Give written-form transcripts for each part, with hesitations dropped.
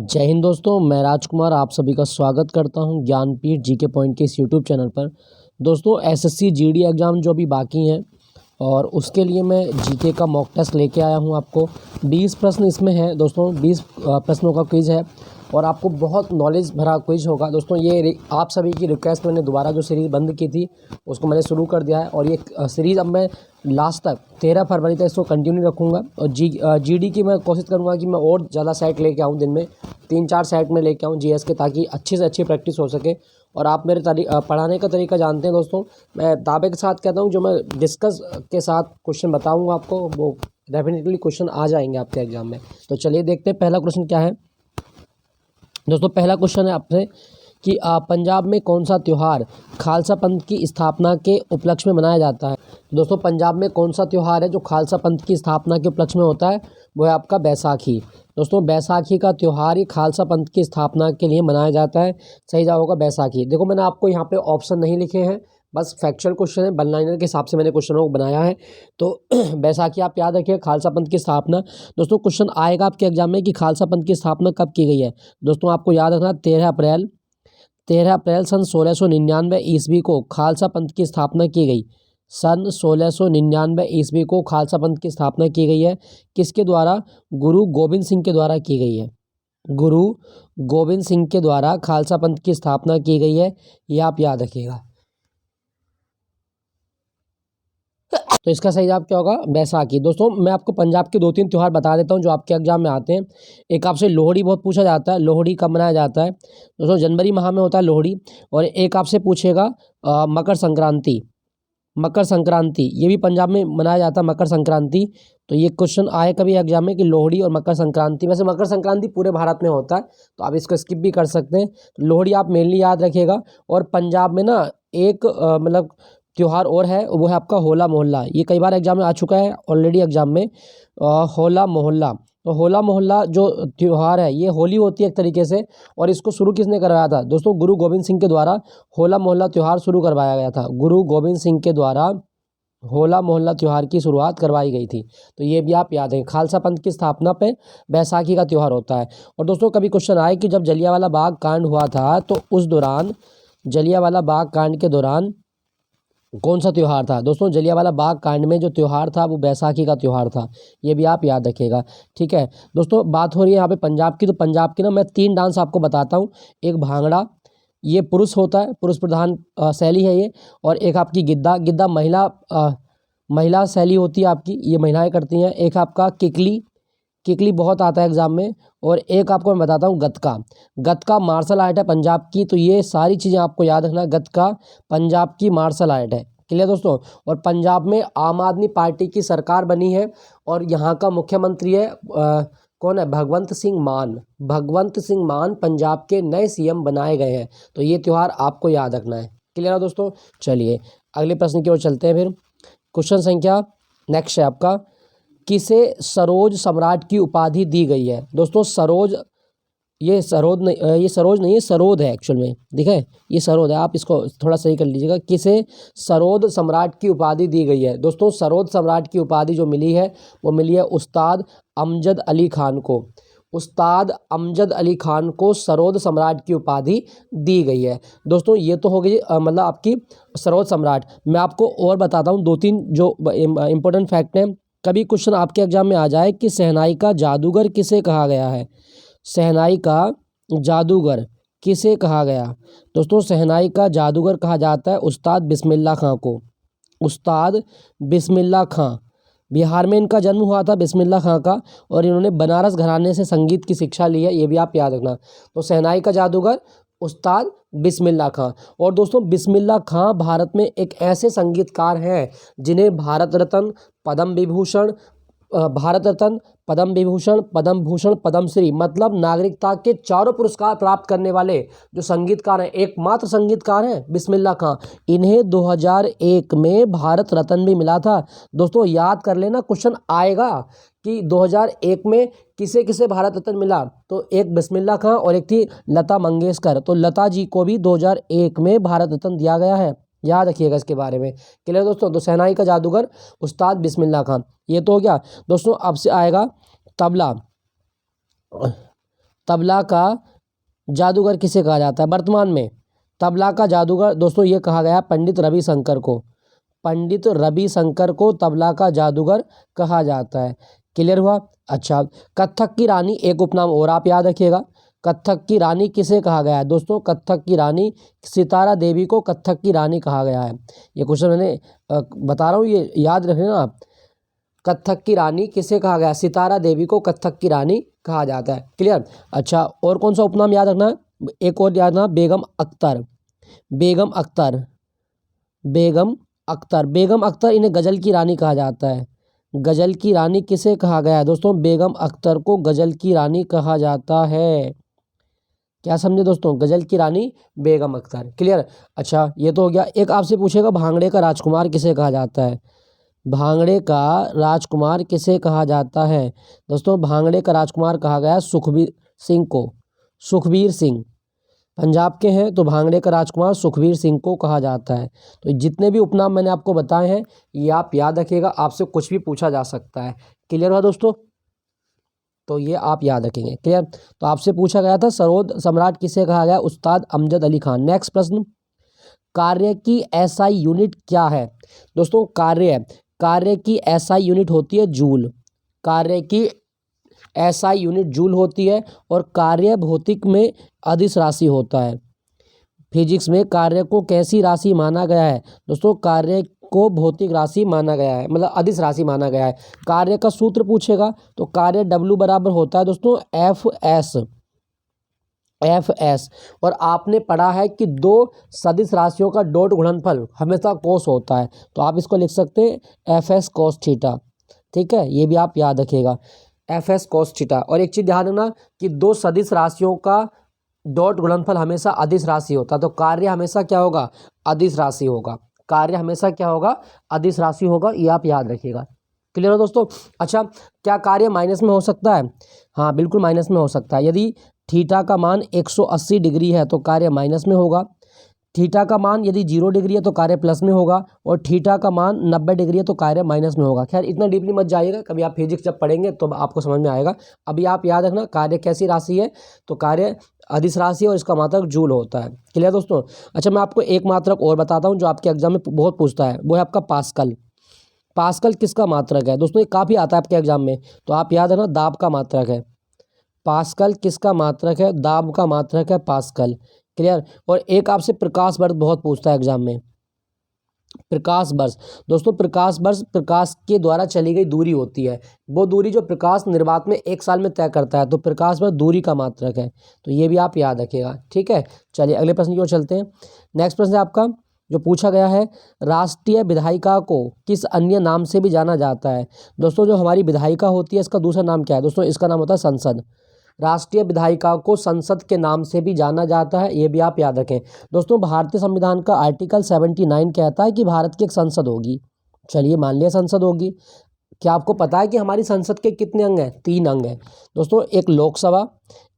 जय हिंद दोस्तों, मैं राजकुमार आप सभी का स्वागत करता हूं ज्ञानपीठ जीके पॉइंट के इस यूट्यूब चैनल पर। दोस्तों एसएससी जीडी एग्ज़ाम जो अभी बाकी हैं और उसके लिए मैं जीके का मॉक टेस्ट लेके आया हूं। आपको 20 प्रश्न इसमें हैं दोस्तों, 20 प्रश्नों का क्विज़ है और आपको बहुत नॉलेज भरा क्विज़ होगा दोस्तों। ये आप सभी की रिक्वेस्ट मैंने दोबारा जो सीरीज़ बंद की थी उसको मैंने शुरू कर दिया है और ये सीरीज़ अब मैं लास्ट तक 13 फरवरी तक इसको कंटिन्यू रखूँगा। और जीडी की मैं कोशिश करूँगा कि मैं और ज़्यादा सेट लेके आऊँ, दिन में 3-4 सेट में लेके आऊँ जीएस के, ताकि अच्छी से अच्छी प्रैक्टिस हो सके। और आप मेरे पढ़ाने का तरीका जानते हैं दोस्तों, मैं दावे के साथ कहता हूँ जो मैं डिस्कस के साथ क्वेश्चन बताऊँगा आपको वो डेफिनेटली क्वेश्चन आ जाएंगे आपके एग्जाम में। तो चलिए देखते हैं पहला क्वेश्चन क्या है दोस्तों। पहला क्वेश्चन है आपसे कि पंजाब में कौन सा त्यौहार खालसा पंथ की स्थापना के उपलक्ष्य में मनाया जाता है। दोस्तों पंजाब में कौन सा त्यौहार है जो खालसा पंथ की स्थापना के उपलक्ष्य में होता है, वो है आपका बैसाखी। दोस्तों बैसाखी का त्यौहार ही खालसा पंथ की स्थापना के लिए मनाया जाता है। सही जवाब होगा बैसाखी। देखो मैंने आपको यहाँ पे ऑप्शन नहीं लिखे हैं, बस फैक्चुअल क्वेश्चन है, वन लाइनर के हिसाब से मैंने क्वेश्चनों को बनाया है। तो बैसाखी आप याद रखिए, खालसा पंथ की स्थापना। दोस्तों क्वेश्चन आएगा आपके एग्जाम में कि खालसा पंथ की स्थापना कब की गई है। दोस्तों आपको याद रखना 13 अप्रैल सन 1699 ईस्वी को खालसा पंथ की स्थापना की गई। सन 1699 ईस्वी को खालसा पंथ की स्थापना की गई है। किसके द्वारा? गुरु गोविंद सिंह के द्वारा की गई है। गुरु गोविंद सिंह के द्वारा खालसा पंथ की स्थापना की गई है, ये आप याद रखिएगा। तो इसका सही जवाब क्या होगा? बैसाखी। दोस्तों मैं आपको पंजाब के 2-3 त्यौहार बता देता हूँ जो आपके एग्जाम में आते हैं। एक आपसे लोहड़ी बहुत पूछा जाता है, लोहड़ी कब मनाया जाता है? दोस्तों जनवरी माह में होता है लोहड़ी। और एक आपसे पूछेगा मकर संक्रांति। मकर संक्रांति ये भी पंजाब में मनाया जाता है, मकर संक्रांति। तो ये क्वेश्चन आए कभी एग्जाम में कि लोहड़ी और मकर संक्रांति। वैसे मकर संक्रांति पूरे भारत में होता है तो आप इसको स्किप भी कर सकते हैं। लोहड़ी आप मेनली याद रखिएगा। और पंजाब में ना एक मतलब त्यौहार और है, वो है आपका होला मोहल्ला। ये कई बार एग्जाम में आ चुका है ऑलरेडी एग्जाम में, होला मोहल्ला। तो होला मोहल्ला जो त्यौहार है ये होली होती है एक तरीके से। और इसको शुरू किसने करवाया था? दोस्तों गुरु गोविंद सिंह के द्वारा होला मोहल्ला त्यौहार शुरू करवाया गया था। गुरु गोविंद सिंह के द्वारा होला मोहल्ला त्यौहार की शुरुआत करवाई गई थी। तो ये भी आप याद रखें, खालसा पंथ की स्थापना पे बैसाखी का त्यौहार होता है। और दोस्तों कभी क्वेश्चन आए कि जब जलियांवाला बाग कांड हुआ था तो उस दौरान, जलियांवाला बाग कांड के दौरान कौन सा त्यौहार था? दोस्तों जलियांवाला बाग कांड में जो त्यौहार था वो बैसाखी का त्यौहार था, ये भी आप याद रखिएगा। ठीक है दोस्तों, बात हो रही है यहाँ पे पंजाब की। तो पंजाब की ना मैं 3 डांस आपको बताता हूँ। एक भांगड़ा, ये पुरुष होता है, पुरुष प्रधान शैली है ये। और एक आपकी गिद्दा, गिद्दा महिला शैली होती है आपकी, ये महिलाएं करती हैं। एक आपका किकली, किकली बहुत आता है एग्जाम में। और एक आपको मैं बताता हूँ गतका। गतका मार्शल आर्ट है पंजाब की। तो ये सारी चीज़ें आपको याद रखना, गतका पंजाब की मार्शल आर्ट है। क्लियर दोस्तों? और पंजाब में आम आदमी पार्टी की सरकार बनी है और यहाँ का मुख्यमंत्री है कौन है? भगवंत सिंह मान। भगवंत सिंह मान पंजाब के नए सीएम बनाए गए हैं। तो ये त्यौहार आपको याद रखना है। क्लियर है दोस्तों? चलिए अगले प्रश्न की ओर चलते हैं। फिर क्वेश्चन संख्या नेक्स्ट है आपका, किसे सरोज सम्राट की उपाधि दी गई है? दोस्तों सरोज, ये सरोज नहीं, ये सरोज नहीं है, सरोद है एक्चुअल में। ठीक है, ये सरोद है, आप इसको थोड़ा सही कर लीजिएगा। किसे सरोद सम्राट की उपाधि दी गई है? दोस्तों सरोद सम्राट की उपाधि जो मिली है वो मिली है उस्ताद अमजद अली खान को। उस्ताद अमजद अली खान को सरोद सम्राट की उपाधि दी गई है। दोस्तों ये तो हो गई मतलब आपकी सरोद सम्राट। मैं आपको और बताता हूँ 2-3 जो इम्पोर्टेंट फैक्ट हैं। कभी क्वेश्चन आपके एग्जाम में आ जाए कि शहनाई का जादूगर किसे कहा गया है? शहनाई का जादूगर किसे कहा गया? दोस्तों शहनाई का जादूगर कहा जाता है उस्ताद बिस्मिल्लाह खां को। उस्ताद बिस्मिल्लाह खां, बिहार में इनका जन्म हुआ था बिस्मिल्लाह खां का। और इन्होंने बनारस घराने से संगीत की शिक्षा ली है, ये भी आप याद रखना। तो शहनाई का जादूगर उस्ताद बिस्मिल्लाह खां। और दोस्तों बिस्मिल्लाह खां भारत में एक ऐसे संगीतकार हैं जिन्हें भारत रत्न, पद्म विभूषण, भारत रत्न, पद्म विभूषण, पद्म भूषण, पद्मश्री मतलब नागरिकता के 4 पुरस्कार प्राप्त करने वाले जो संगीतकार हैं, एकमात्र संगीतकार हैं बिस्मिल्लाह खां। इन्हें 2001 में भारत रत्न भी मिला था। दोस्तों याद कर लेना, क्वेश्चन आएगा कि 2001 में किसे किसे भारत रत्न मिला। तो एक बिस्मिल्लाह खां और एक थी लता मंगेशकर। तो लता जी को भी 2001 में भारत रत्न दिया गया है, याद रखिएगा इसके बारे में। क्लियर दोस्तों? तो शहनाई का जादूगर उस्ताद बिस्मिल्लाह खां, ये तो हो गया। दोस्तों अब से आएगा तबला। तबला का जादूगर किसे कहा जाता है वर्तमान में? तबला का जादूगर दोस्तों ये कहा गया पंडित रविशंकर को। पंडित रविशंकर को तबला का जादूगर कहा जाता है। क्लियर हुआ? अच्छा, कत्थक की रानी एक उपनाम और आप याद रखिएगा। कत्थक की रानी किसे कहा गया है दोस्तों? कत्थक की रानी सितारा देवी को कत्थक की रानी कहा गया है। ये क्वेश्चन मैंने बता रहा हूँ, ये याद रखना आप। कत्थक की रानी किसे कहा गया? सितारा देवी को कत्थक की रानी कहा जाता है। क्लियर? अच्छा, और कौन सा उपनाम याद रखना है? एक और याद रखना, बेगम अख्तर। बेगम अख्तर, बेगम अख्तर, बेगम अख्तर, इन्हें गजल की रानी कहा जाता है। गजल की रानी किसे कहा गया है दोस्तों? बेगम अख्तर को गजल की रानी कहा जाता है। क्या समझे दोस्तों? गजल की रानी बेगम अख्तर। क्लियर? अच्छा, ये तो हो गया। एक आपसे पूछेगा भांगड़े का राजकुमार किसे कहा जाता है? भांगड़े का राजकुमार किसे कहा जाता है दोस्तों? भांगड़े का राजकुमार कहा गया सुखबीर सिंह को। सुखबीर सिंह पंजाब के हैं, तो भांगड़े का राजकुमार सुखबीर सिंह को कहा जाता है। तो जितने भी उपनाम मैंने आपको बताए हैं ये आप याद रखिएगा, आपसे कुछ भी पूछा जा सकता है। क्लियर हुआ दोस्तों? तो ये आप याद रखेंगे। क्लियर? तो आपसे पूछा गया था सरोद सम्राट किसे कहा गया? उस्ताद अमजद अली खान। नेक्स्ट प्रश्न, कार्य की एसआई यूनिट क्या है दोस्तों? कार्य की एसआई यूनिट होती है जूल। कार्य की एसआई यूनिट जूल होती है। और कार्य भौतिक में अदिश राशि होता है। फिजिक्स में कार्य को कैसी राशि माना गया है दोस्तों? कार्य को भौतिक राशि माना गया है, मतलब अदिश राशि माना गया है। कार्य का सूत्र पूछेगा तो कार्य W बराबर होता है दोस्तों एफ एस। और आपने पढ़ा है कि दो सदिश राशियों का डॉट गुणनफल हमेशा कोस होता है, तो आप इसको लिख सकते हैं FS cos थीटा। ठीक है, ये भी आप याद रखिएगा, FS cos थीटा। और एक चीज़ ध्यान रखना कि दो सदिश राशियों का डॉट गुणनफल हमेशा अदिश राशि होता है, तो कार्य हमेशा क्या होगा? अदिश राशि होगा। कार्य हमेशा क्या होगा? अदिश राशि होगा, ये आप याद रखिएगा। क्लियर हो दोस्तों? अच्छा, क्या कार्य माइनस में हो सकता है? हाँ, बिल्कुल माइनस में हो सकता है। यदि थीटा का मान 180 डिग्री है तो कार्य माइनस में होगा। थीटा का मान यदि 0 डिग्री है तो कार्य प्लस में होगा। और थीटा का मान 90 डिग्री है तो कार्य माइनस में होगा। खैर, इतना डीपली मत जाइएगा, कभी आप फिजिक्स जब पढ़ेंगे तो आपको समझ में आएगा। अभी आप याद रखना कार्य कैसी राशि है, तो कार्य अदिश राशि है और इसका मात्रक जूल होता है। क्लियर दोस्तों? अच्छा, मैं आपको एक मात्रक और बताता हूँ जो आपके एग्जाम में बहुत पूछता है, वो है आपका पास्कल। पास्कल किसका मात्रक है दोस्तों? ये काफ़ी आता है आपके एग्जाम में, तो आप याद है ना, दाब का मात्रक है। पास्कल किसका मात्रक है? दाब का मात्रक है पास्कल। क्लियर? और एक आपसे प्रकाश वर्ष बहुत पूछता है एग्जाम में। प्रकाश वर्ष दोस्तों, प्रकाश वर्ष प्रकाश के द्वारा चली गई दूरी होती है, वो दूरी जो प्रकाश निर्वात में 1 साल में तय करता है, तो प्रकाश वर्ष दूरी का मात्रक है। तो ये भी आप याद रखिएगा। ठीक है, चलिए अगले प्रश्न की ओर चलते हैं। नेक्स्ट प्रश्न है आपका जो पूछा गया है, राष्ट्रीय विधायिका को किस अन्य नाम से भी जाना जाता है दोस्तों? जो हमारी विधायिका होती है इसका दूसरा नाम क्या है दोस्तों? इसका नाम होता है संसद। राष्ट्रीय विधायिका को संसद के नाम से भी जाना जाता है, ये भी आप याद रखें दोस्तों। भारतीय संविधान का आर्टिकल 79 कहता है कि भारत की एक संसद होगी। चलिए मान लिया संसद होगी। क्या आपको पता है कि हमारी संसद के कितने अंग हैं? 3 अंग हैं दोस्तों, एक लोकसभा,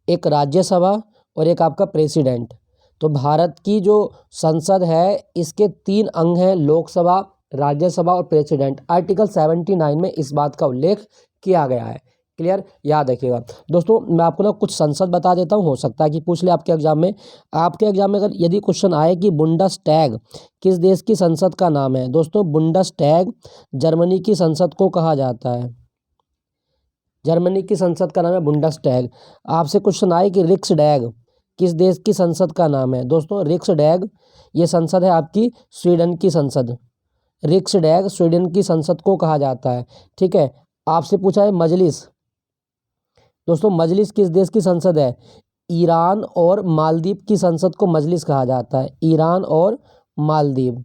एक राज्यसभा और एक आपका प्रेसिडेंट। तो भारत की जो संसद है इसके 3 अंग हैं, लोकसभा, राज्यसभा और प्रेसिडेंट। आर्टिकल 79 में इस बात का उल्लेख किया गया है। क्लियर? याद रखिएगा दोस्तों। मैं आपको ना कुछ संसद बता देता हूँ, हो सकता है कि पूछ ले आपके एग्जाम में। आपके एग्जाम में अगर यदि क्वेश्चन आए कि बुंडसटैग किस देश की संसद का नाम है दोस्तों? बुंडसटैग जर्मनी की संसद को कहा जाता है। जर्मनी की संसद का नाम है बुंडसटैग। आपसे क्वेश्चन आए कि रिक्सडैग किस देश की संसद का नाम है दोस्तों? रिक्सडैग ये संसद है आपकी स्वीडन की संसद। रिक्सडैग स्वीडन की संसद को कहा जाता है। ठीक है, आपसे पूछा है मजलिस दोस्तों, मजलिस किस देश की संसद है? ईरान और मालदीव की संसद को मजलिस कहा जाता है। ईरान और मालदीव,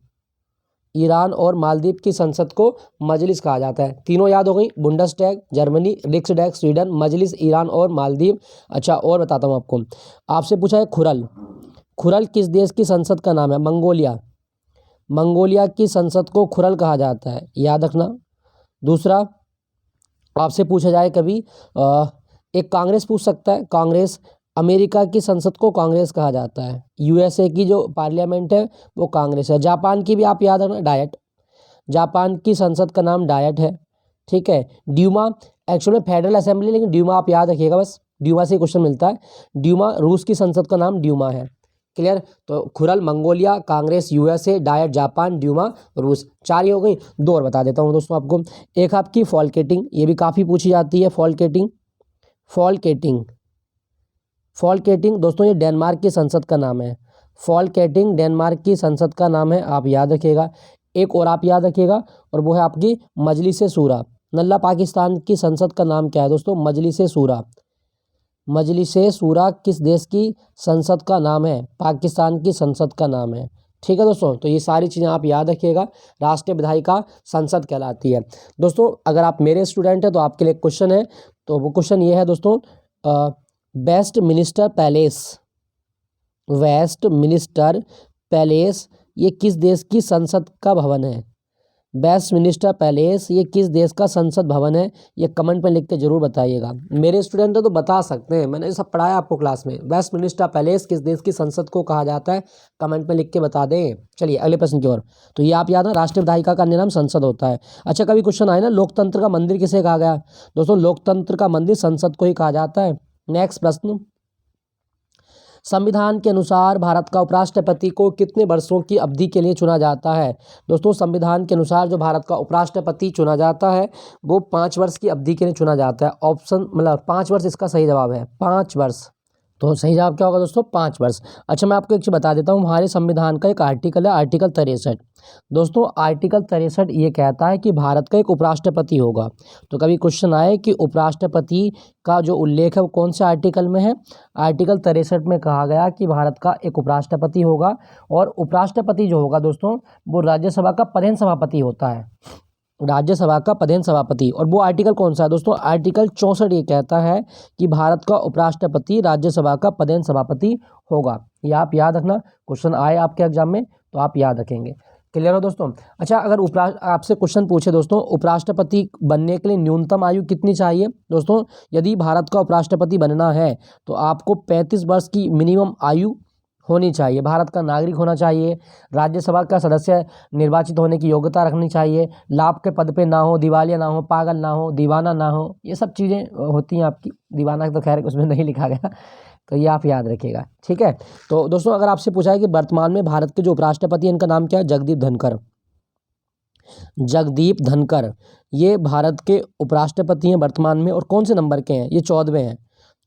ईरान और मालदीव की संसद को मजलिस कहा जाता है। तीनों याद हो गई, बुंडसटैग जर्मनी, रिक्सडैग स्वीडन, मजलिस ईरान और मालदीव। अच्छा, और बताता हूँ आपको। आपसे पूछा है खुरल, खुरल किस देश की संसद का नाम है? मंगोलिया, मंगोलिया की संसद को खुरल कहा जाता है, याद रखना। दूसरा आपसे पूछा जाए कभी एक कांग्रेस पूछ सकता है, कांग्रेस, अमेरिका की संसद को कांग्रेस कहा जाता है। USA की जो पार्लियामेंट है वो कांग्रेस है। जापान की भी आप याद रखना, डायट, जापान की संसद का नाम डायट है। ठीक है, ड्यूमा एक्चुअल में फेडरल असेंबली, लेकिन ड्यूमा आप याद रखिएगा बस। ड्यूमा से क्वेश्चन मिलता है। ड्यूमा रूस की संसद का नाम ड्यूमा है। क्लियर। तो Khural Mongolia, Congress USA, Diet Japan, Duma रूस। 4 ही हो गई। 2 और बता देता हूँ दोस्तों आपको। एक आपकी फॉल्केटिंग, ये भी काफ़ी पूछी जाती है। फॉल्केटिंग फॉल्केटिंग दोस्तों ये डेनमार्क की संसद का नाम है। फॉल्केटिंग डेनमार्क की संसद का नाम है, आप याद रखिएगा। एक और आप याद रखिएगा, और वो है आपकी मजलिस शूरा। नल्ला पाकिस्तान की संसद का नाम क्या है दोस्तों? मजलिस शूरा। मजलिस शूरा किस देश की संसद का नाम है? पाकिस्तान की संसद का नाम है। ठीक है दोस्तों, तो ये सारी चीज़ें आप याद रखिएगा। राष्ट्रीय विधायिका संसद कहलाती है। दोस्तों अगर आप मेरे स्टूडेंट हैं तो आपके लिए क्वेश्चन है, तो वो क्वेश्चन ये है दोस्तों, वेस्टमिनिस्टर पैलेस ये किस देश की संसद का भवन है? वेस्टमिनिस्टर पैलेस ये किस देश का संसद भवन है? ये कमेंट में लिख के जरूर बताइएगा। मेरे स्टूडेंट तो बता सकते हैं, मैंने सब पढ़ाया आपको क्लास में। वेस्टमिनिस्टर पैलेस किस देश की संसद को कहा जाता है? कमेंट में लिख के बता दें। चलिए अगले प्रश्न की ओर। तो ये आप याद है, राष्ट्रीय विधायिका का अन्य नाम संसद होता है। अच्छा, कभी क्वेश्चन आए ना, लोकतंत्र का मंदिर किसे कहा गया? दोस्तों लोकतंत्र का मंदिर संसद को ही कहा जाता है। नेक्स्ट प्रश्न, संविधान के अनुसार भारत का उपराष्ट्रपति को कितने वर्षों की अवधि के लिए चुना जाता है? दोस्तों संविधान के अनुसार जो भारत का उपराष्ट्रपति चुना जाता है वो 5 वर्ष की अवधि के लिए चुना जाता है। ऑप्शन मतलब 5 वर्ष इसका सही जवाब है, 5 वर्ष। तो सही जवाब क्या होगा दोस्तों? 5 वर्ष। अच्छा, मैं आपको एक चीज़ बता देता हूँ, हमारे संविधान का एक आर्टिकल है, आर्टिकल 63। दोस्तों आर्टिकल 63 ये कहता है कि भारत का एक उपराष्ट्रपति होगा। तो कभी क्वेश्चन आए कि उपराष्ट्रपति का जो उल्लेख है वो कौन से आर्टिकल में है? आर्टिकल 63 में कहा गया कि भारत का एक उपराष्ट्रपति होगा, और उपराष्ट्रपति जो होगा दोस्तों वो राज्यसभा का प्रधान सभापति होता है। राज्यसभा का प्रधान सभापति। और वो आर्टिकल कौन सा है दोस्तों? आर्टिकल 64 ये कहता है कि भारत का उपराष्ट्रपति राज्यसभा का प्रधान सभापति होगा। ये आप याद रखना, क्वेश्चन आए आपके एग्जाम में तो आप याद रखेंगे। क्लियर हो दोस्तों? अच्छा, अगर आपसे क्वेश्चन पूछे दोस्तों उपराष्ट्रपति बनने के लिए न्यूनतम आयु कितनी चाहिए? दोस्तों यदि भारत का उपराष्ट्रपति बनना है तो आपको 35 वर्ष की मिनिमम आयु होनी चाहिए, भारत का नागरिक होना चाहिए, राज्यसभा का सदस्य निर्वाचित होने की योग्यता रखनी चाहिए, लाभ के पद पे ना हो, दिवालिया ना हो, पागल ना हो, दीवाना ना हो, ये सब चीज़ें होती हैं आपकी। दीवाना तो खैर उसमें नहीं लिखा गया, तो ये आप याद रखिएगा। ठीक है, तो दोस्तों अगर आपसे पूछा है कि वर्तमान में भारत के जो उपराष्ट्रपति हैं इनका नाम क्या है? जगदीप धनखड़। जगदीप धनखड़ ये भारत के उपराष्ट्रपति हैं वर्तमान में, और कौन से नंबर के हैं? ये 14वें हैं।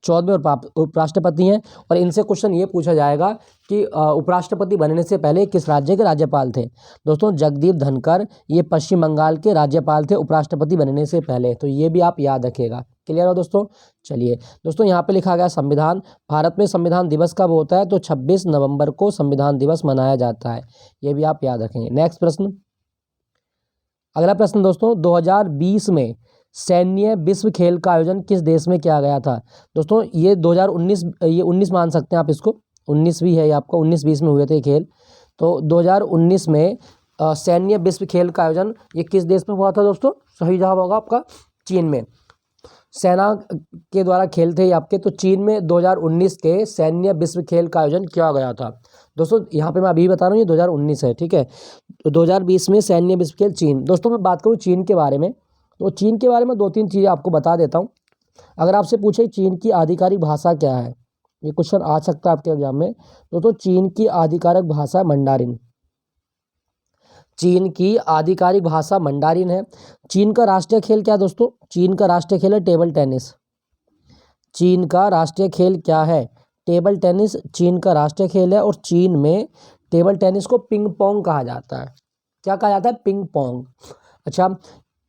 14वें उपराष्ट्रपति हैं। और इनसे क्वेश्चन ये पूछा जाएगा कि उपराष्ट्रपति बनने से पहले किस राज्य के राज्यपाल थे? दोस्तों जगदीप धनखड़ ये पश्चिम बंगाल के राज्यपाल थे उपराष्ट्रपति बनने से पहले, तो ये भी आप याद रखिएगा। क्लियर हो दोस्तों? चलिए दोस्तों, यहाँ पे लिखा गया संविधान। भारत में संविधान दिवस कब होता है? तो 26 नवंबर को संविधान दिवस मनाया जाता है। ये भी आप याद रखेंगे। नेक्स्ट प्रश्न, अगला प्रश्न दोस्तों, 2020 में सैन्य विश्व खेल का आयोजन किस देश में किया गया था? दोस्तों ये 2019, ये 19 मान सकते हैं आप इसको, 19 भी है ये आपका, 19-20 में हुए थे खेल। तो 2019 में सैन्य विश्व खेल का आयोजन ये किस देश में हुआ था दोस्तों? सही जवाब होगा आपका चीन में। सेना के द्वारा खेल थे आपके, तो चीन में 2019 के सैन्य विश्व खेल का आयोजन किया गया था। दोस्तों यहाँ पे मैं अभी बता रहा हूँ ये 2019 है, ठीक है। तो 2020 में सैन्य विश्व खेल चीन। दोस्तों मैं बात करूँ चीन के बारे में, तो चीन के बारे में 2-3 चीज़ें आपको बता देता हूँ। अगर आपसे पूछे चीन की आधिकारिक भाषा क्या है, ये क्वेश्चन आ सकता है आपके एग्जाम में। दोस्तों चीन की आधिकारिक भाषा मंडारिन। चीन की आधिकारिक भाषा मंडारिन है। चीन का राष्ट्रीय खेल क्या है दोस्तों? चीन का राष्ट्रीय खेल है टेबल टेनिस। चीन का राष्ट्रीय खेल क्या है? टेबल टेनिस चीन का राष्ट्रीय खेल है। और चीन में टेबल टेनिस को पिंग पोंग कहा जाता है। क्या कहा जाता है? Ping pong. अच्छा,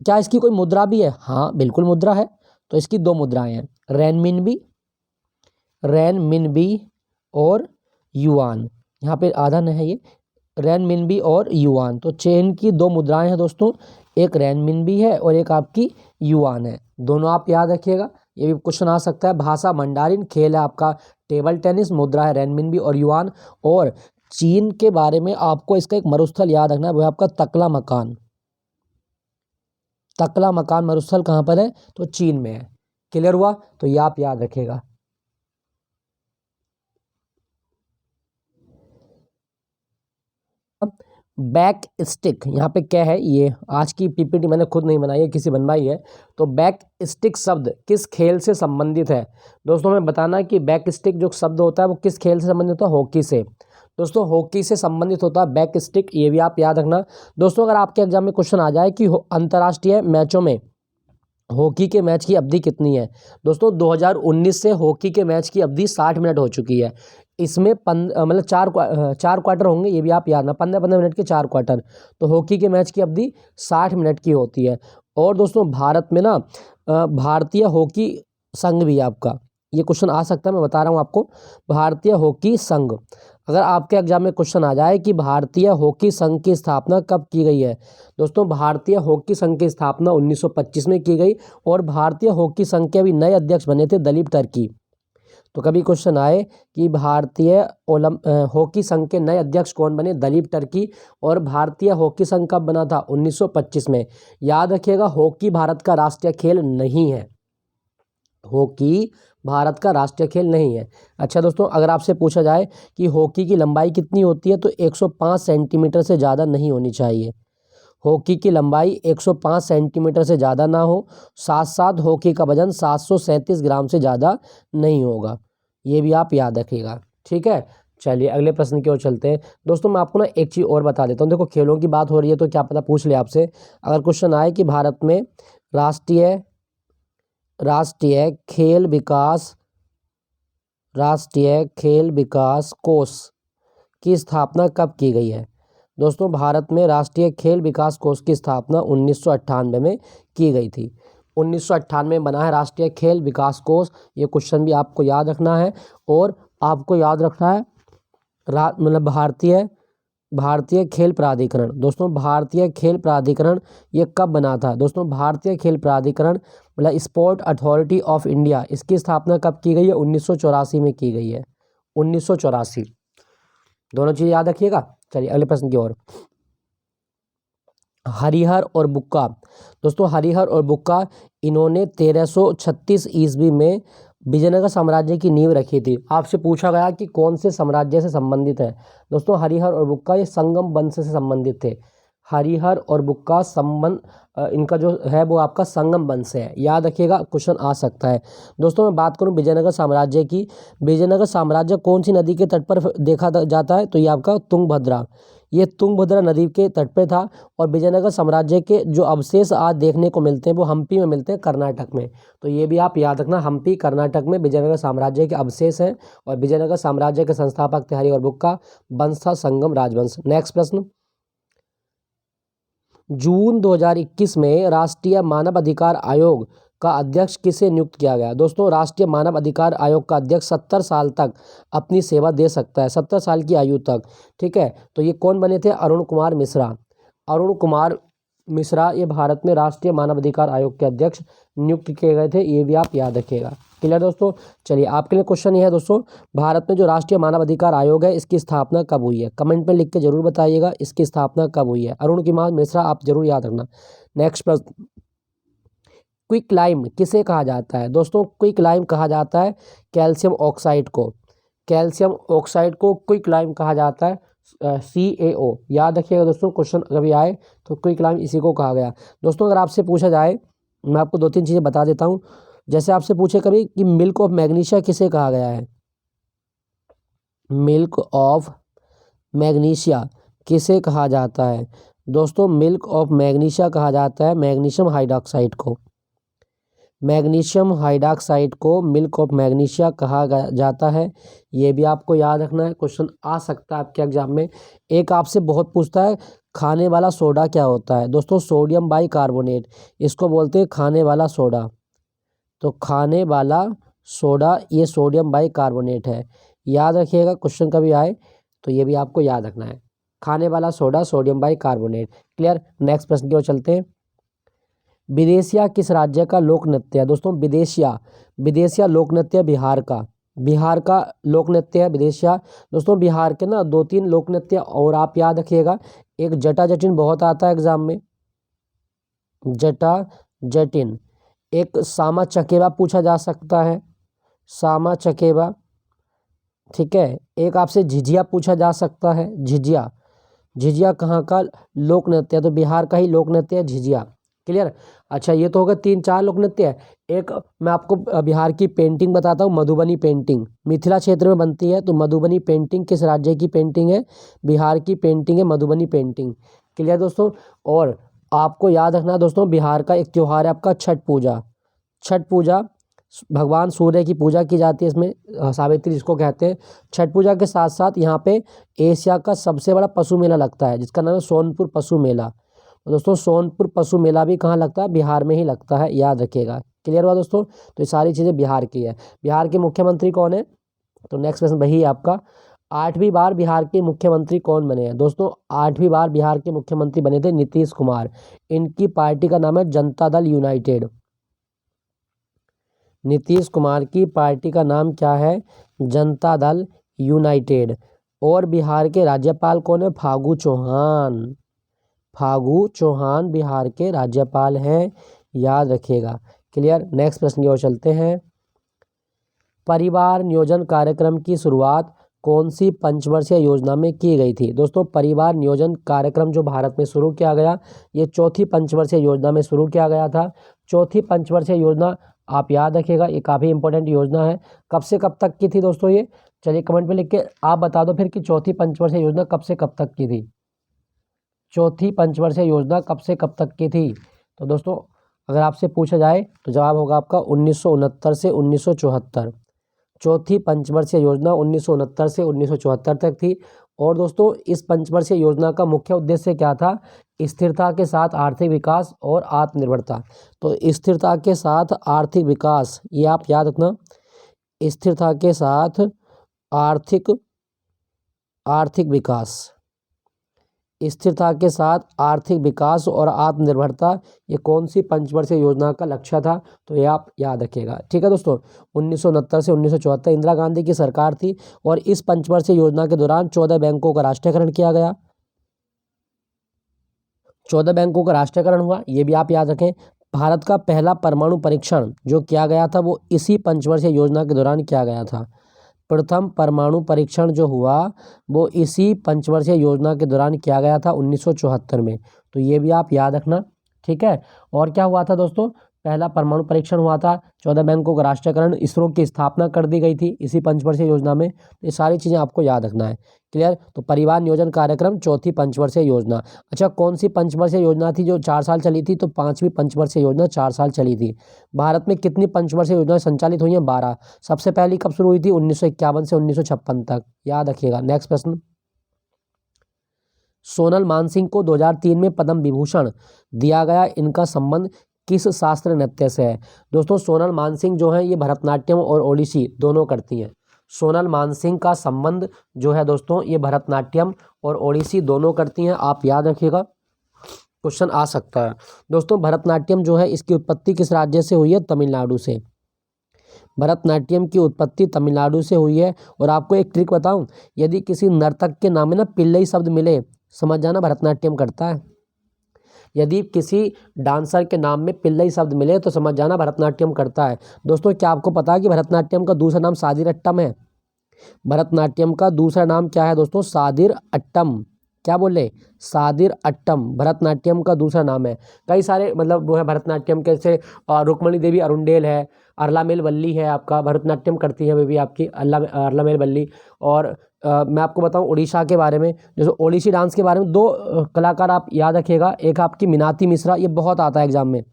क्या इसकी कोई मुद्रा भी है? हाँ बिल्कुल मुद्रा है। तो इसकी 2 मुद्राएं हैं, रेनमिनबी और युआन। यहाँ पे आधा न है ये, रेनमिनबी और युआन। तो चीन की 2 मुद्राएं हैं दोस्तों, एक रेनमिनबी है और एक आपकी युआन है। दोनों आप याद रखिएगा, ये भी क्वेश्चन आ सकता है। भाषा मंडारिन, खेल है आपका टेबल टेनिस, मुद्रा है रेनमिनबी और युआन। और चीन के बारे में आपको इसका एक मरुस्थल याद रखना है, वो है आपका तकला मकान। तकला मकान मरुस्थल कहाँ पर है? तो चीन में है। क्लियर हुआ? तो ये आप याद रखिएगा। बैक स्टिक, यहाँ पे क्या है, ये आज की पीपीटी मैंने खुद नहीं बनाई है, किसी बनवाई है। तो बैक स्टिक शब्द किस खेल से संबंधित है? दोस्तों हमें बताना है कि बैक स्टिक जो शब्द होता है वो किस खेल से संबंधित होता है? हॉकी से। दोस्तों हॉकी से संबंधित होता है बैक स्टिक, ये भी आप याद रखना। दोस्तों अगर आपके एग्जाम में क्वेश्चन आ जाए कि अंतर्राष्ट्रीय मैचों में हॉकी के मैच की अवधि कितनी है? दोस्तों 2019 से हॉकी के मैच की अवधि 60 मिनट हो चुकी है। इसमें मतलब चार क्वार्टर होंगे, ये भी आप याद ना, 15-15 मिनट के 4 क्वार्टर। तो हॉकी के मैच की अवधि 60 मिनट की होती है। और दोस्तों भारत में ना भारतीय हॉकी संघ भी है आपका, ये क्वेश्चन आ सकता है, मैं बता रहा हूँ आपको। भारतीय हॉकी संघ, अगर आपके एग्जाम में क्वेश्चन आ जाए कि भारतीय हॉकी संघ की स्थापना कब की गई है? दोस्तों भारतीय हॉकी संघ की स्थापना 1925 में की गई। और भारतीय हॉकी संघ के अभी नए अध्यक्ष बने थे दिलीप टर्की। तो कभी क्वेश्चन आए कि भारतीय हॉकी संघ के नए अध्यक्ष कौन बने? दिलीप टर्की। और भारतीय हॉकी संघ कब बना था? 1925 में। याद रखिएगा हॉकी भारत का राष्ट्रीय खेल नहीं है, हॉकी भारत का राष्ट्रीय खेल नहीं है। अच्छा दोस्तों अगर आपसे पूछा जाए कि हॉकी की लंबाई कितनी होती है, तो 105 सेंटीमीटर से ज़्यादा नहीं होनी चाहिए। हॉकी की लंबाई 105 सेंटीमीटर से ज़्यादा ना हो। साथ साथ हॉकी का वजन 737 ग्राम से ज़्यादा नहीं होगा, ये भी आप याद रखिएगा। ठीक है, चलिए अगले प्रश्न की ओर चलते हैं। दोस्तों मैं आपको ना एक चीज़ और बता देता हूँ। देखो खेलों की बात हो रही है तो क्या पता पूछ ले आपसे, अगर क्वेश्चन आए कि भारत में राष्ट्रीय खेल विकास कोष की स्थापना कब की गई है? दोस्तों भारत में राष्ट्रीय खेल विकास कोष की स्थापना 1998 में की गई थी। 1998 में बना है राष्ट्रीय खेल विकास कोष, ये क्वेश्चन भी आपको याद रखना है। और आपको याद रखना है मतलब भारतीय खेल प्राधिकरण। दोस्तों भारतीय खेल प्राधिकरण ये कब बना था? दोस्तों भारतीय खेल प्राधिकरण मतलब स्पोर्ट अथॉरिटी ऑफ इंडिया, इसकी स्थापना कब की गई है? 1984 में की गई है, 1984। दोनों चीज़ याद रखिएगा। चलिए अगले प्रश्न की ओर। हरिहर और बुक्का, दोस्तों हरिहर और बुक्का इन्होंने 1336 ईस्वी में विजयनगर साम्राज्य की नींव रखी थी। आपसे पूछा गया कि कौन से साम्राज्य से संबंधित है? दोस्तों हरिहर और बुक्का ये संगम वंश से संबंधित थे। हरिहर और बुक्का संबंध इनका जो है वो आपका संगम वंश है, याद रखिएगा, क्वेश्चन आ सकता है। दोस्तों मैं बात करूं विजयनगर साम्राज्य की, विजयनगर साम्राज्य कौन सी नदी के तट पर देखा जाता है? तो ये आपका तुंगभद्रा, ये तुंगभद्रा नदी के तट पे था। और विजयनगर साम्राज्य के जो अवशेष आज देखने को मिलते हैं वो हम्पी में मिलते हैं, कर्नाटक में। तो ये भी आप याद रखना, हम्पी कर्नाटक में विजयनगर साम्राज्य के अवशेष हैं। और विजयनगर साम्राज्य के संस्थापक थे हरिहर और बुक्का, वंश था संगम राजवंश। नेक्स्ट प्रश्न, जून 2021 में राष्ट्रीय मानव अधिकार आयोग का अध्यक्ष किसे नियुक्त किया गया? दोस्तों राष्ट्रीय मानव अधिकार आयोग का अध्यक्ष 70 साल तक अपनी सेवा दे सकता है, 70 साल की आयु तक। ठीक है, तो ये कौन बने थे? अरुण कुमार मिश्रा। अरुण कुमार मिश्रा ये भारत में राष्ट्रीय मानव अधिकार आयोग के अध्यक्ष नियुक्त किए गए थे, ये भी आप याद रखिएगा। क्लियर दोस्तों? चलिए आपके लिए क्वेश्चन ये है दोस्तों, भारत में जो राष्ट्रीय मानव अधिकार आयोग है इसकी स्थापना कब हुई है? कमेंट में लिख के जरूर बताइएगा इसकी स्थापना कब हुई है। अरुण कुमार मिश्रा आप जरूर याद रखना। नेक्स्ट प्रश्न, क्विक लाइम किसे कहा जाता है? दोस्तों क्विक लाइम कहा जाता है कैल्शियम ऑक्साइड को, कैल्शियम ऑक्साइड को क्विक लाइम कहा जाता है, CaO। याद रखिएगा दोस्तों, क्वेश्चन कभी आए तो क्विक लाइम इसी को कहा गया। दोस्तों अगर आपसे पूछा जाए, मैं आपको 2-3 चीज़ें बता देता हूँ। जैसे आपसे पूछे कभी कि मिल्क ऑफ मैग्नीशिया किसे कहा गया है? मिल्क ऑफ मैग्नीशिया किसे कहा जाता है? दोस्तों मिल्क ऑफ मैग्नीशिया कहा जाता है मैग्नीशियम हाइड्रॉक्साइड को, मैग्नीशियम हाइड्रॉक्साइड को मिल्क ऑफ मैग्नीशिया कहा जाता है। ये भी आपको याद रखना है, क्वेश्चन आ सकता है आपके एग्जाम में। एक आपसे बहुत पूछता है खाने वाला सोडा क्या होता है? दोस्तों सोडियम बाइकार्बोनेट, इसको बोलते हैं खाने वाला सोडा। तो खाने वाला सोडा ये सोडियम बाइकार्बोनेट है, याद रखिएगा, क्वेश्चन कभी आए तो ये भी आपको याद रखना है, खाने वाला soda sodium bicarbonate. Clear? Next प्रश्न की ओर चलते हैं। विदेशिया किस राज्य का लोक नृत्य है? दोस्तों विदेशिया लोक नृत्य बिहार का लोक नृत्य है विदेशिया। दोस्तों बिहार के ना 2-3 लोक नृत्य और आप याद रखिएगा। एक जटा जटिन बहुत आता है एग्जाम में, जटा जटिन। एक सामा चकेवा पूछा जा सकता है, सामा चकेवा। ठीक है, एक आपसे झिझिया पूछा जा सकता है, झिझिया। झिझिया कहाँ का लोक नृत्य है? तो बिहार का ही लोक नृत्य है झिझिया। क्लियर। अच्छा, ये तो हो गए 3-4 लोक नृत्य है। एक मैं आपको बिहार की पेंटिंग बताता हूँ, मधुबनी पेंटिंग मिथिला क्षेत्र में बनती है। तो मधुबनी पेंटिंग किस राज्य की पेंटिंग है? बिहार की पेंटिंग है मधुबनी पेंटिंग। क्लियर दोस्तों। और आपको याद रखना दोस्तों, बिहार का एक त्यौहार है आपका छठ पूजा। छठ पूजा भगवान सूर्य की पूजा की जाती है इसमें, सावित्री जिसको कहते हैं। छठ पूजा के साथ साथ यहाँ पे एशिया का सबसे बड़ा पशु मेला लगता है, जिसका नाम है सोनपुर पशु मेला। तो दोस्तों सोनपुर पशु मेला भी कहाँ लगता है? बिहार में ही लगता है, याद रखिएगा। क्लियर हुआ दोस्तों। तो ये सारी चीज़ें बिहार की है। बिहार के मुख्यमंत्री कौन है? तो नेक्स्ट प्रश्न वही है आपका, 8वीं बार बिहार के मुख्यमंत्री कौन बने हैं? दोस्तों 8वीं बार बिहार के मुख्यमंत्री बने थे नीतीश कुमार। इनकी पार्टी का नाम है जनता दल यूनाइटेड। नीतीश कुमार की पार्टी का नाम क्या है? जनता दल यूनाइटेड। और बिहार के राज्यपाल कौन है? फागू चौहान। फागू चौहान बिहार के राज्यपाल हैं, याद रखिएगा। क्लियर। नेक्स्ट प्रश्न की ओर चलते हैं। परिवार नियोजन कार्यक्रम की शुरुआत कौन सी पंचवर्षीय योजना में की गई थी? दोस्तों परिवार नियोजन कार्यक्रम जो भारत में शुरू किया गया, ये चौथी पंचवर्षीय योजना में शुरू किया गया था। चौथी पंचवर्षीय योजना आप याद रखिएगा, ये काफ़ी इंपॉर्टेंट योजना है। कब से कब तक की थी दोस्तों ये? चलिए कमेंट में लिख के आप बता दो फिर कि चौथी पंचवर्षीय योजना कब से कब तक की थी। चौथी पंचवर्षीय योजना कब से कब तक की थी? तो दोस्तों अगर आपसे पूछा जाए तो जवाब होगा आपका 1969 से 1974। चौथी पंचवर्षीय योजना 1969 से 1974 तक थी। और दोस्तों इस पंचवर्षीय योजना का मुख्य उद्देश्य क्या था? स्थिरता के साथ आर्थिक विकास और आत्मनिर्भरता। तो स्थिरता के साथ आर्थिक विकास, ये आप याद रखना, स्थिरता के साथ आर्थिक विकास, स्थिरता के साथ आर्थिक विकास और आत्मनिर्भरता, ये कौन सी पंचवर्षीय योजना का लक्ष्य था? तो ये आप याद रखिएगा। ठीक है दोस्तों। 1969 से 1974 इंदिरा गांधी की सरकार थी। और इस पंचवर्षीय योजना के दौरान 14 बैंकों का राष्ट्रीयकरण किया गया। 14 बैंकों का राष्ट्रीयकरण हुआ, ये भी आप याद रखें। भारत का पहला परमाणु परीक्षण जो किया गया था वो इसी पंचवर्षीय योजना के दौरान किया गया था। प्रथम परमाणु परीक्षण जो हुआ वो इसी पंचवर्षीय योजना के दौरान किया गया था 1974 में। तो ये भी आप याद रखना। ठीक है। और क्या हुआ था दोस्तों? पहला परमाणु परीक्षण हुआ था, 14 बैंकों का राष्ट्रीयकरण, इसरो की स्थापना कर दी गई थी इसी पंचवर्षीय योजना में। ये सारी चीज़ें आपको याद रखना है। क्लियर। तो परिवार नियोजन कार्यक्रम चौथी पंचवर्षीय योजना। अच्छा, कौन सी पंचवर्षीय योजना थी जो 4 साल चली थी? तो 5वीं पंचवर्षीय योजना 4 साल चली थी। भारत में कितनी पंचवर्षीय योजनाएं संचालित हुई हैं? 12। सबसे पहली कब शुरू हुई थी? 1951 से 1956 तक, याद रखिएगा। नेक्स्ट प्रश्न, सोनल मानसिंह को 2003 में पद्म विभूषण दिया गया, इनका संबंध किस शास्त्र नृत्य से है? दोस्तों सोनल मानसिंह जो है ये भरतनाट्यम और ओडिसी दोनों करती हैं। सोनल मानसिंह का संबंध जो है दोस्तों ये भरतनाट्यम और ओडिसी दोनों करती हैं, आप याद रखिएगा, क्वेश्चन आ सकता है। दोस्तों भरतनाट्यम जो है इसकी उत्पत्ति किस राज्य से हुई है? तमिलनाडु से। भरतनाट्यम की उत्पत्ति तमिलनाडु से हुई है। और आपको एक ट्रिक बताऊं, यदि किसी नर्तक के नाम में ना पिल्लई शब्द मिले, समझ जाना भरतनाट्यम करता है। यदि किसी डांसर के नाम में पिल्लई शब्द मिले तो समझ जाना भरतनाट्यम करता है। दोस्तों क्या आपको पता है कि भरतनाट्यम का दूसरा नाम सादिर अट्टम है? भरतनाट्यम का दूसरा नाम क्या है दोस्तों? सादिर अट्टम। क्या बोले? सादिर अट्टम भरतनाट्यम का दूसरा नाम है। कई सारे मतलब वो है भरतनाट्यम के, जैसे रुक्मणी देवी अरुंडेल है, अरलामेल वल्ली है, आपका भरतनाट्यम करती है वे भी आपकी अरलामेल वल्ली। और मैं आपको बताऊं उड़ीसा के बारे में, जैसे ओडिसी डांस के बारे में 2 कलाकार आप याद रखिएगा। एक आपकी मीनाती मिश्रा, ये बहुत आता है एग्जाम में।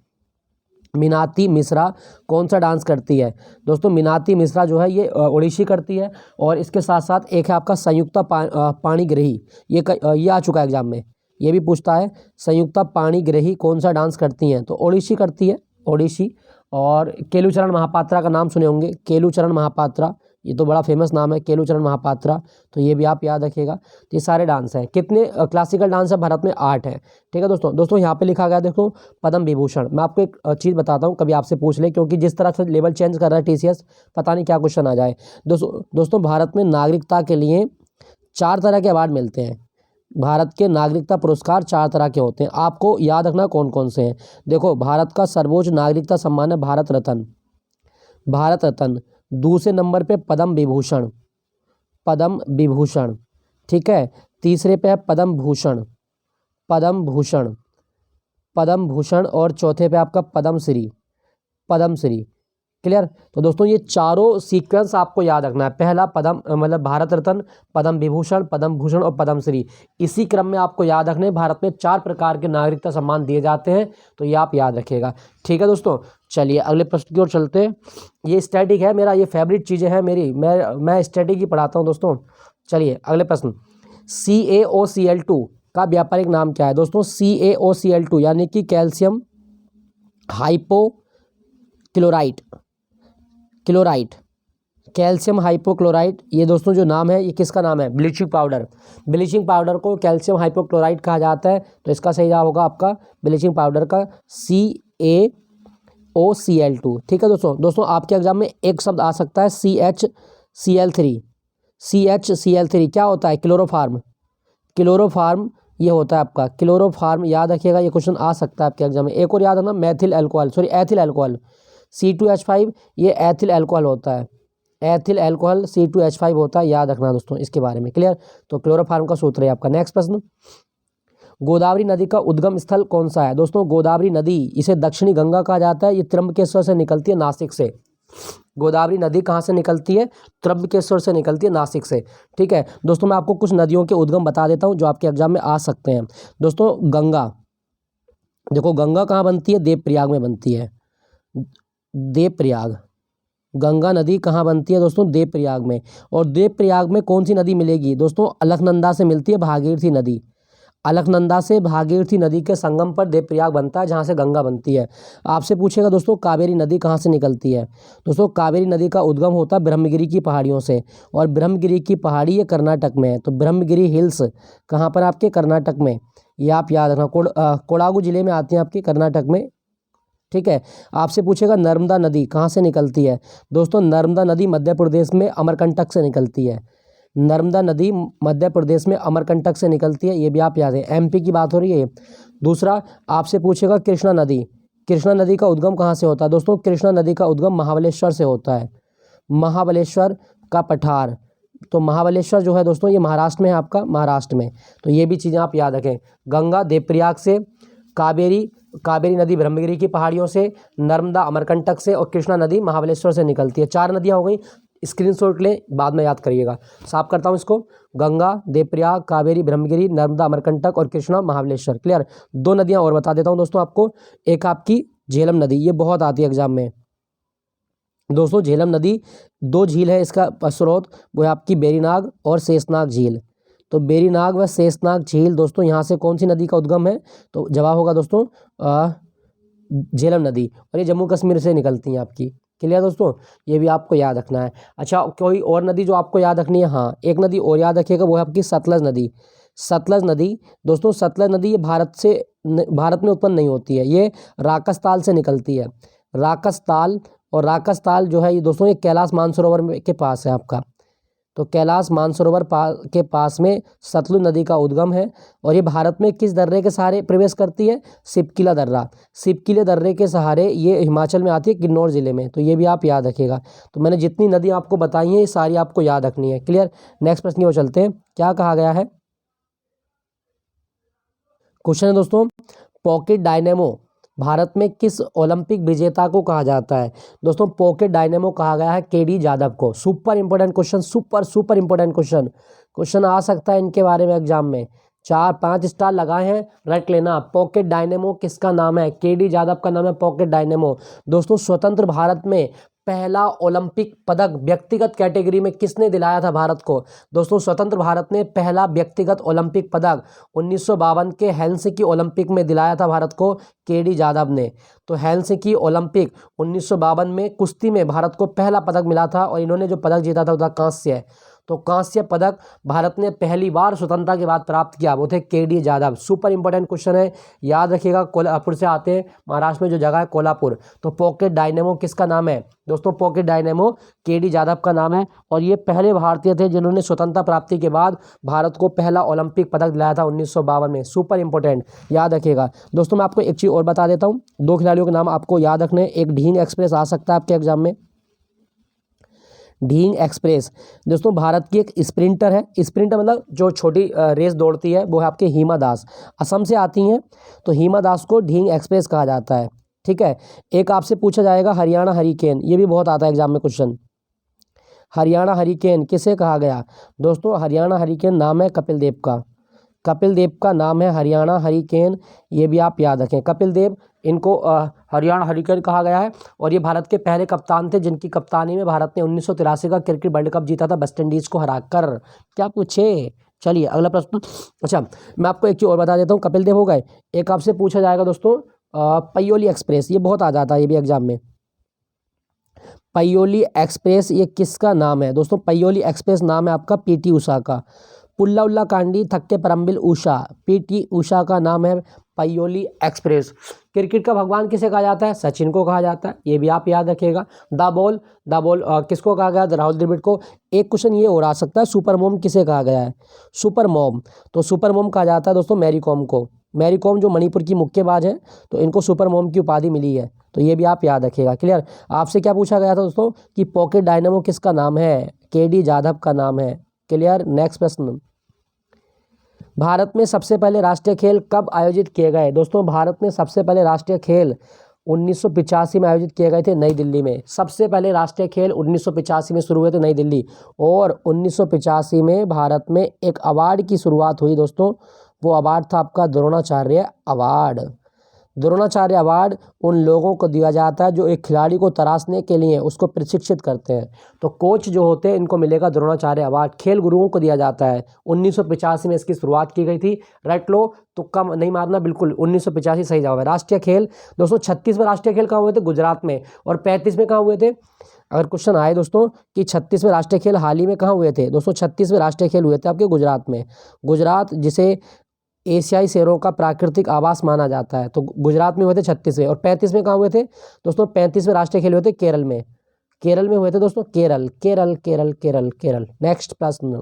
मीनाती मिश्रा कौन सा डांस करती है? दोस्तों मीनाती मिश्रा जो है ये ओडिसी करती है। और इसके साथ साथ एक है आपका संयुक्ता पाणिग्रही, ये आ चुका है एग्जाम में, ये भी पूछता है। संयुक्ता पाणिग्रही कौन सा डांस करती हैं? तो ओडिसी करती है, ओडिसी। और केलुचरण महापात्रा का नाम सुने होंगे, केलुचरण महापात्रा, ये तो बड़ा फेमस नाम है केलुचरण महापात्रा। तो ये भी आप याद रखिएगा। तो ये सारे डांस हैं। कितने क्लासिकल डांस है भारत में? 8 है। ठीक है दोस्तों यहाँ पे लिखा गया देखो पद्म विभूषण। मैं आपको एक चीज़ बताता हूँ, कभी आपसे पूछ ले, क्योंकि जिस तरह से लेवल चेंज कर रहा है TCS, पता नहीं क्या क्वेश्चन आ जाए। दोस्तों भारत में नागरिकता के लिए 4 तरह के अवार्ड मिलते हैं। भारत के नागरिकता पुरस्कार 4 तरह के होते हैं, आपको याद रखना कौन कौन से हैं। देखो भारत का सर्वोच्च नागरिकता सम्मान है भारत रत्न, भारत रत्न। दूसरे नंबर पे पद्म विभूषण, पद्म विभूषण। ठीक है। तीसरे पे है पद्म भूषण, पद्म भूषण, पद्म भूषण, और चौथे पे आपका पद्मश्री, पद्मश्री। क्लियर। तो दोस्तों ये चारों सीक्वेंस आपको याद रखना है। पहला पद्म मतलब भारत रत्न, पद्म विभूषण, पद्म भूषण और पद्मश्री, इसी क्रम में आपको याद रखने। भारत में 4 प्रकार के नागरिकता सम्मान दिए जाते हैं, तो ये आप याद रखिएगा। ठीक है दोस्तों, चलिए अगले प्रश्न की ओर चलते हैं। ये स्टैटिक है मेरा, ये फेवरेट चीज़ें हैं मेरी, मैं स्टैटिक ही पढ़ाता हूँ दोस्तों। चलिए अगले प्रश्न, CaOCl2 का व्यापारिक नाम क्या है? दोस्तों CaOCl2 यानी कि calcium hypochlorite, chloride, calcium hypochlorite, ये दोस्तों जो नाम है ये किसका नाम है? Bleaching powder. ब्लीचिंग पाउडर को कैल्शियम हाइपोक्लोराइट कहा जाता है, तो इसका सही जवाब होगा आपका ब्लीचिंग पाउडर का CaOCl2। ठीक है दोस्तों आपके एग्जाम में एक शब्द आ सकता है CHCl3, CHCl3 क्या होता है? क्लोरोफार्म, क्लोरोफार्म ये होता है आपका क्लोरोफार्म, याद रखिएगा, ये क्वेश्चन आ सकता है आपके एग्जाम में। एक और याद रखना, methyl alcohol, sorry ethyl alcohol, C2H5 ये एथिल अल्कोहल होता है, एथिल अल्कोहल C2H5 होता है, याद रखना दोस्तों इसके बारे में। क्लियर। तो क्लोरोफार्म का सूत्र है आपका। नेक्स्ट प्रश्न, गोदावरी नदी का उद्गम स्थल कौन सा है? दोस्तों गोदावरी नदी, इसे दक्षिणी गंगा कहा जाता है, ये त्र्यंबकेश्वर से निकलती है, नासिक से। गोदावरी नदी कहाँ से निकलती है? त्र्यंबकेश्वर से निकलती है, नासिक से। ठीक है दोस्तों, मैं आपको कुछ नदियों के उद्गम बता देता हूँ जो आपके एग्जाम में आ सकते हैं। दोस्तों गंगा, देखो गंगा कहाँ बनती है? देवप्रयाग में बनती है, देवप्रयाग। गंगा नदी कहाँ बनती है दोस्तों? देवप्रयाग में। और देवप्रयाग में कौन सी नदी मिलेगी दोस्तों? अलकनंदा से मिलती है, भागीरथी नदी। अलकनंदा से भागीरथी नदी के संगम पर देवप्रयाग बनता है, जहाँ से गंगा बनती है। आपसे पूछेगा दोस्तों कावेरी नदी कहाँ से निकलती है? दोस्तों कावेरी नदी का उद्गम होता है ब्रह्मगिरी की पहाड़ियों से, और ब्रह्मगिरी की पहाड़ी ये कर्नाटक में है। तो ब्रह्मगिरी हिल्स कहाँ पर? आपके कर्नाटक में, ये आप याद रखना। कोडागु जिले में आती हैं आपके कर्नाटक में। ठीक है। आपसे पूछेगा नर्मदा नदी कहाँ से निकलती है? दोस्तों नर्मदा नदी मध्य प्रदेश में अमरकंटक से निकलती है। नर्मदा नदी मध्य प्रदेश में अमरकंटक से निकलती है, ये भी आप याद है। MP की बात हो रही है। दूसरा आपसे पूछेगा कृष्णा नदी, कृष्णा नदी का उद्गम कहाँ से होता है? दोस्तों कृष्णा नदी का उद्गम महाबलेश्वर से होता है, महाबलेश्वर का पठार। तो महाबलेश्वर जो है दोस्तों ये महाराष्ट्र में है, आपका महाराष्ट्र में। तो ये भी चीज़ें आप याद रखें। गंगा देवप्रयाग से, कावेरी नदी ब्रह्मगिरी की पहाड़ियों से, नर्मदा अमरकंटक से, और कृष्णा नदी महाबलेश्वर से निकलती है। 4 नदियाँ हो गई, स्क्रीनशॉट लें, बाद में याद करिएगा। साफ करता हूँ इसको, गंगा देवप्रयाग, कावेरी ब्रह्मगिरी, नर्मदा अमरकंटक और कृष्णा महाबलेश्वर। क्लियर। 2 नदियाँ और बता देता हूँ दोस्तों आपको। एक आपकी झेलम नदी, ये बहुत आती है एग्जाम में दोस्तों। झेलम नदी 2 झील है इसका स्रोत, वो है आपकी बेरीनाग और शेषनाग झील। तो बेरीनाग व शेषनाग झील दोस्तों यहाँ से कौन सी नदी का उद्गम है? तो जवाब होगा दोस्तों झेलम नदी, और ये जम्मू कश्मीर से निकलती हैं आपकी। क्लियर दोस्तों, ये भी आपको याद रखना है। अच्छा कोई और नदी जो आपको याद रखनी है? हाँ एक नदी और याद रखिएगा, वो है आपकी सतलज नदी। सतलज नदी दोस्तों, सतलज नदी ये भारत में उत्पन्न नहीं होती है, ये राकसताल से निकलती है, राकसताल। और राकसताल जो है ये दोस्तों ये कैलाश मानसरोवर के पास है आपका। तो कैलाश मानसरोवर के पास में सतलुज नदी का उद्गम है। और ये भारत में किस दर्रे के सहारे प्रवेश करती है? सिपकिला दर्रा, सिपकिले दर्रे के सहारे ये हिमाचल में आती है, किन्नौर जिले में। तो ये भी आप याद रखिएगा। तो मैंने जितनी नदी आपको बताई हैं ये सारी आपको याद रखनी है। क्लियर। नेक्स्ट प्रश्न की ओर चलते हैं। क्या कहा गया है? क्वेश्चन है दोस्तों, पॉकेट डायनेमो भारत में किस ओलंपिक विजेता को कहा जाता है? दोस्तों पॉकेट डायनेमो कहा गया है KD जादव को। Super important question, super important question आ सकता है इनके बारे में एग्जाम में। 4-5 स्टार लगाए हैं, रट लेना। पॉकेट डायनेमो किसका नाम है? KD जादव का नाम है पॉकेट डायनेमो। दोस्तों स्वतंत्र भारत में पहला ओलंपिक पदक व्यक्तिगत कैटेगरी में किसने दिलाया था भारत को? दोस्तों स्वतंत्र भारत ने पहला व्यक्तिगत ओलंपिक पदक 1952 के हेलसिंकी ओलंपिक में दिलाया था भारत को KD जादव ने। तो हेलसिंकी ओलंपिक 1952 में कुश्ती में भारत को पहला पदक मिला था, और इन्होंने जो पदक जीता था वो था कांस्य। तो कांस्य पदक भारत ने पहली बार स्वतंत्रता के बाद प्राप्त किया, वो थे KD Jadhav. Super important question है, याद रखिएगा। कोल्हापुर से आते हैं, महाराष्ट्र में जो जगह है कोल्हापुर। तो पॉकेट डायनेमो किसका नाम है? दोस्तों पॉकेट डायनेमो KD जादव का नाम है, और ये पहले भारतीय थे जिन्होंने स्वतंत्रता प्राप्ति के बाद भारत को पहला ओलंपिक पदक दिलाया था 1952 में। सुपर इंपॉर्टेंट, याद रखिएगा। दोस्तों मैं आपको एक चीज़ और बता देता हूँ, 2 खिलाड़ियों के नाम आपको याद रखने। एक ढींग एक्सप्रेस आ सकता है आपके एग्जाम में। ढींग एक्सप्रेस दोस्तों भारत की एक स्प्रिंटर है। स्प्रिंटर मतलब जो छोटी रेस दौड़ती है, वो है आपके हिमा दास, असम से आती हैं। तो हिमा दास को ढींग एक्सप्रेस कहा जाता है। ठीक है, एक आपसे पूछा जाएगा हरियाणा हरिकेन, ये भी बहुत आता है एग्जाम में क्वेश्चन। हरियाणा हरिकेन किसे कहा गया? दोस्तों हरियाणा हरिकेन नाम है कपिल देव का। कपिल देव का नाम है हरियाणा हरिकेन, ये भी आप याद रखें। कपिल देव, इनको हरियाणा हरिकेन कहा गया है। और ये भारत के पहले कप्तान थे जिनकी कप्तानी में भारत ने 1983 का क्रिकेट वर्ल्ड कप जीता था वेस्ट इंडीज़ को हराकर। क्या पूछे? चलिए अगला प्रश्न। अच्छा, मैं आपको एक चीज़ और बता देता हूँ। कपिल देव हो गए। एक आपसे पूछा जाएगा दोस्तों पयोली एक्सप्रेस, ये बहुत आ जाता है ये भी एग्जाम में। पयोली एक्सप्रेस ये किसका नाम है? दोस्तों पयोली एक्सप्रेस नाम है आपका पीटी उषा का। पुल्ला उल्ला कांडी थक्के परम्बिल उषा, पीटी उषा का नाम है पयोली एक्सप्रेस। क्रिकेट का भगवान किसे कहा जाता है? सचिन को कहा जाता है, ये भी आप याद रखिएगा। द बॉल किसको कहा गया? राहुल द्रविड़ को। एक क्वेश्चन ये और आ सकता है, सुपर मोम किसे कहा गया है? सुपर मोम, तो सुपर मोम कहा जाता है दोस्तों मैरी कॉम को। मैरी कॉम जो मणिपुर की मुक्केबाज है, तो इनको सुपर मोम की उपाधि मिली है, तो ये भी आप याद रखिएगा। क्लियर? आपसे क्या पूछा गया था दोस्तों कि पॉकेट डायनामो किसका नाम है? केडी जाधव का नाम है। क्लियर? नेक्स्ट प्रश्न। भारत में सबसे पहले राष्ट्रीय खेल कब आयोजित किए गए? दोस्तों भारत में सबसे पहले राष्ट्रीय खेल 1985 में आयोजित किए गए थे नई दिल्ली में। सबसे पहले राष्ट्रीय खेल 1985 में शुरू हुए थे नई दिल्ली। और 1985 में भारत में एक अवार्ड की शुरुआत हुई दोस्तों, वो अवार्ड था आपका द्रोणाचार्य अवार्ड। द्रोणाचार्य अवार्ड उन लोगों को दिया जाता है जो एक खिलाड़ी को तराशने के लिए उसको प्रशिक्षित करते हैं। तो कोच जो होते हैं इनको मिलेगा द्रोणाचार्य अवार्ड। खेल गुरुओं को दिया जाता है। 1985 में इसकी शुरुआत की गई थी। रट लो, तुक्का नहीं मारना, बिल्कुल 1985 सही जवाब है। राष्ट्रीय खेल दोस्तों 36 में राष्ट्रीय खेल कहाँ हुए थे? गुजरात में। और 35 में कहाँ हुए थे? अगर क्वेश्चन आए दोस्तों कि 36 में राष्ट्रीय खेल हाल ही में कहाँ हुए थे? दोस्तों 36 में राष्ट्रीय खेल हुए थे आपके गुजरात में। गुजरात जिसे एशियाई शेरों का प्राकृतिक आवास माना जाता है, तो गुजरात में हुए थे 36 में। और 35 में कहाँ हुए थे दोस्तों? 35 में राष्ट्रीय खेल हुए थे केरल में। केरल में हुए थे दोस्तों, केरल केरल केरल केरल केरल। नेक्स्ट प्रश्न।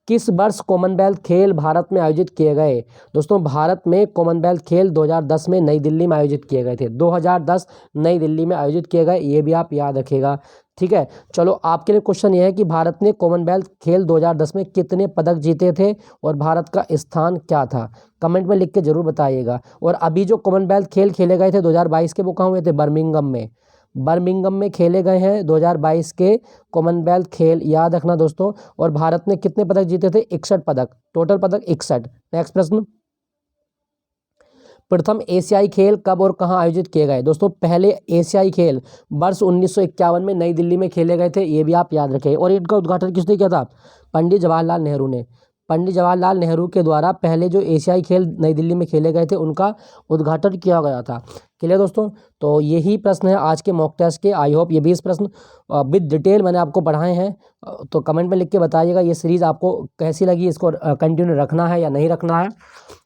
किस वर्ष कॉमनवेल्थ खेल भारत में आयोजित किए गए? दोस्तों भारत में कॉमनवेल्थ खेल 2010 में नई दिल्ली में आयोजित किए गए थे। 2010 नई दिल्ली में आयोजित किए गए, ये भी आप याद रखिएगा। ठीक है, चलो आपके लिए क्वेश्चन ये है कि भारत ने कॉमनवेल्थ खेल 2010 में कितने पदक जीते थे और भारत का स्थान क्या था? कमेंट में लिख के जरूर बताइएगा। और अभी जो कॉमनवेल्थ खेल खेले गए थे 2022 के, वो कहाँ हुए थे? बर्मिंघम में। बर्मिंघम में खेले गए हैं 2022 के कॉमनवेल्थ खेल, याद रखना दोस्तों। और भारत ने कितने पदक जीते थे? 61 पदक, टोटल पदक 61। नेक्स्ट प्रश्न। प्रथम एशियाई खेल कब और कहां आयोजित किए गए? दोस्तों पहले एशियाई खेल वर्ष 1951 में नई दिल्ली में खेले गए थे, ये भी आप याद रखें। और इनका उद्घाटन किसने किया था? पंडित जवाहरलाल नेहरू ने। पंडित जवाहरलाल नेहरू के द्वारा पहले जो एशियाई खेल नई दिल्ली में खेले गए थे उनका उद्घाटन किया गया था। क्लियर दोस्तों? तो यही प्रश्न है आज के मॉक टेस्ट के। आई होप ये 20 प्रश्न विद डिटेल मैंने आपको पढ़ाए हैं। तो कमेंट में लिख के बताइएगा ये सीरीज़ आपको कैसी लगी, इसको कंटिन्यू रखना है या नहीं रखना है।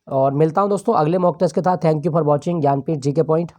और मिलता हूं दोस्तों अगले मॉक टेस्ट के साथ। Thank you for watching Jnanpith GK point.